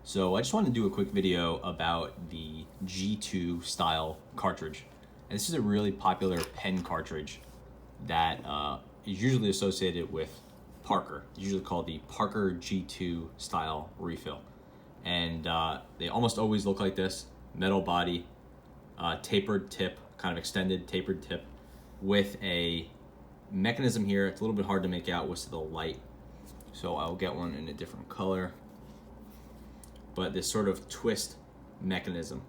So I just wanted to do a quick video about the G2 style cartridge. And this is a really popular pen cartridge that is usually associated with Parker. It's usually called the Parker G2 style refill. And they almost always look like this: metal body, tapered tip, kind of extended tapered tip, with a mechanism here. It's a little bit hard to make out with the light, so I'll get one in a different color. But this sort of twist mechanism,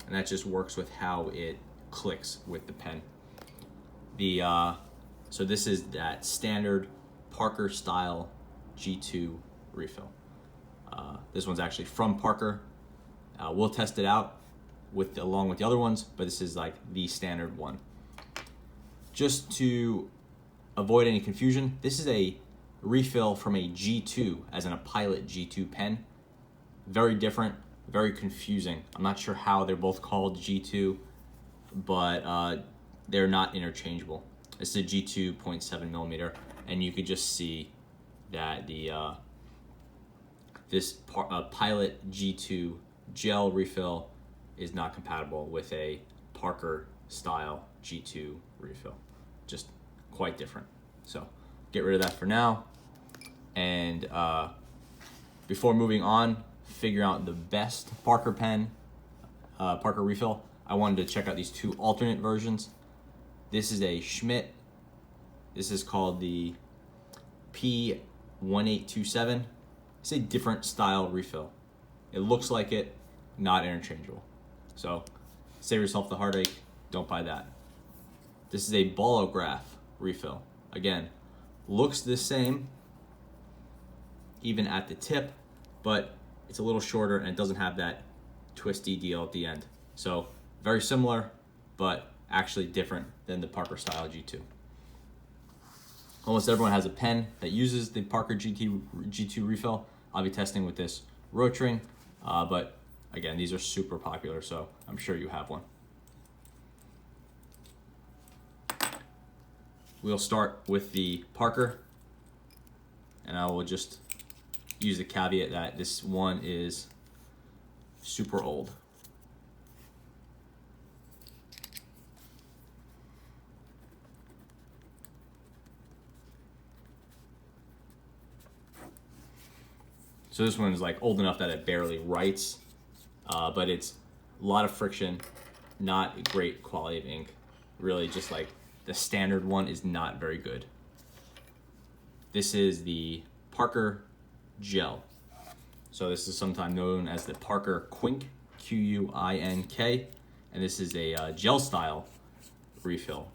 and that just works with how it clicks with the pen. So this is that standard Parker style G2 refill. This one's actually from Parker. We'll test it out along with the other ones, but this is like the standard one. Just to avoid any confusion, this is a refill from a G2, as in a Pilot G2 pen. Very different, very confusing. I'm not sure how they're both called G2, but they're not interchangeable. This is a G2 0.7 millimeter, and you could just see that this Pilot G2 gel refill is not compatible with a Parker style G2 refill. Just quite different. So get rid of that for now. And before moving on, figure out the best Parker pen, Parker refill, I wanted to check out these two alternate versions. This is a Schmidt. This is called the P1827. It's a different style refill. It looks like it, not interchangeable. So save yourself the heartache, don't buy that. This is a Bolograph refill. Again, looks the same, even at the tip, but it's a little shorter and it doesn't have that twisty deal at the end. So very similar, but actually different than the Parker style G2. Almost everyone has a pen that uses the Parker G2 refill. I'll be testing with this Rotring, but again, these are super popular, so I'm sure you have one. We'll start with the Parker, and I will just use the caveat that this one is super old. So this one is like old enough that it barely writes, but it's a lot of friction, not great quality of ink. Really just like the standard one is not very good. This is the Parker gel. So this is sometimes known as the Parker Quink, Q-U-I-N-K, and this is a gel style refill.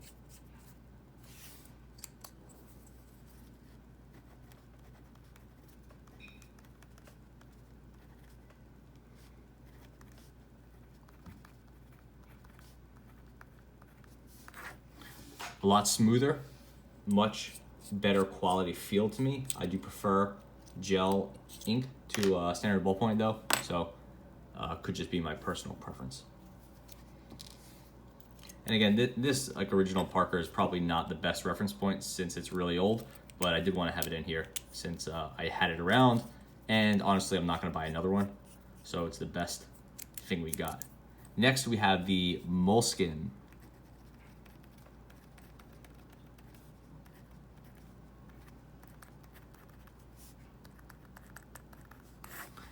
A lot smoother, much better quality feel to me. I do prefer gel ink to standard ballpoint though, so could just be my personal preference. And again, this like original Parker is probably not the best reference point since it's really old, but I did want to have it in here since I had it around, and honestly I'm not going to buy another one, so it's the best thing we got. Next we have the Moleskin.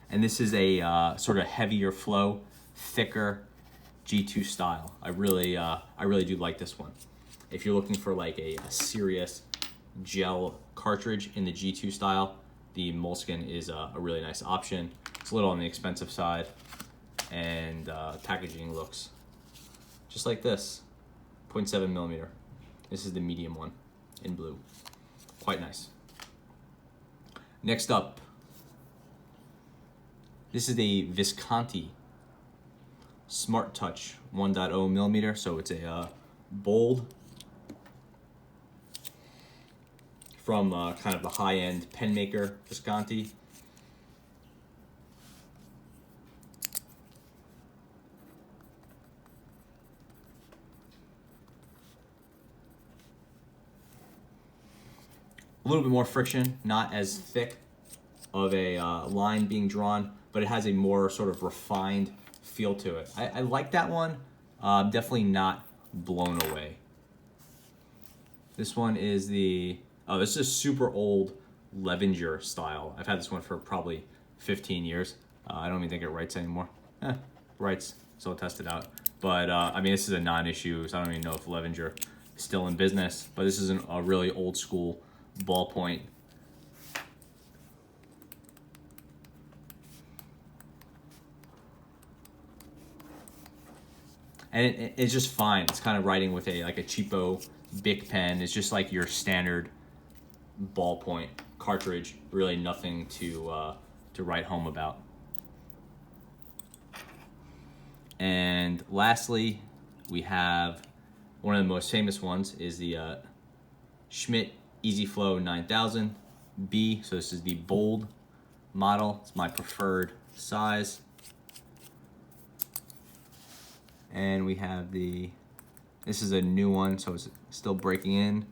And this is a sort of heavier flow, thicker G2 style. I really do like this one. If you're looking for like a serious gel cartridge in the G2 style, the Moleskine is a really nice option. It's a little on the expensive side, and packaging looks just like this, 0.7 millimeter. This is the medium one in blue. Quite nice. Next up, this is a Visconti Smart Touch 1.0 millimeter, so it's a bold from kind of a high-end pen maker, Visconti. A little bit more friction, not as thick of a line being drawn, but it has a more sort of refined feel to it. I like that one. Definitely not blown away. This one is the, oh, this is a super old Levenger style. I've had this one for probably 15 years. I don't even think it writes anymore. Writes, so I'll test it out. But I mean, this is a non-issue, so I don't even know if Levenger is still in business, but this is a really old school ballpoint. And it's just fine. It's kind of writing with a cheapo Bic pen. It's just like your standard ballpoint cartridge. Really nothing to write home about. And lastly, we have one of the most famous ones is the Schmidt EasyFlow 9000B. So this is the bold model. It's my preferred size. And we have this is a new one, so it's still breaking in.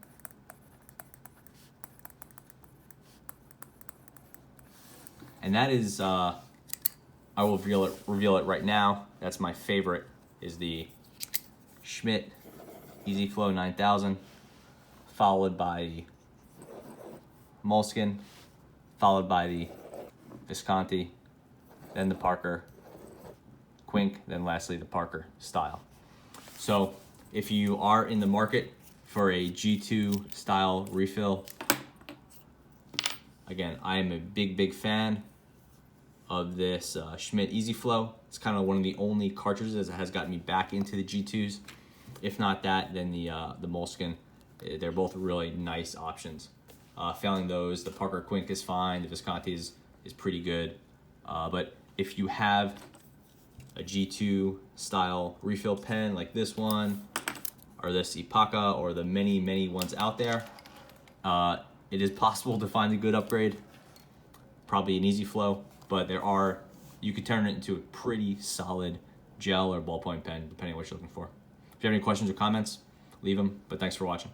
And that is, I will reveal it right now. That's my favorite, is the Schmidt EasyFlow 9000, followed by the Moleskin, followed by the Visconti, then the Parker Quink, then lastly the Parker style. So if you are in the market for a G2 style refill, again, I am a big fan of this Schmidt EasyFlow. It's kind of one of the only cartridges that has gotten me back into the G2s. If not that, then the Moleskin. They're both really nice options. Failing those, the Parker Quink is fine. The Visconti is pretty good. But if you have a G2 style refill pen like this one, or this Itoya, or the many ones out there, it is possible to find a good upgrade. Probably an EasyFlow, but you could turn it into a pretty solid gel or ballpoint pen, depending on what you're looking for. If you have any questions or comments, leave them, but thanks for watching.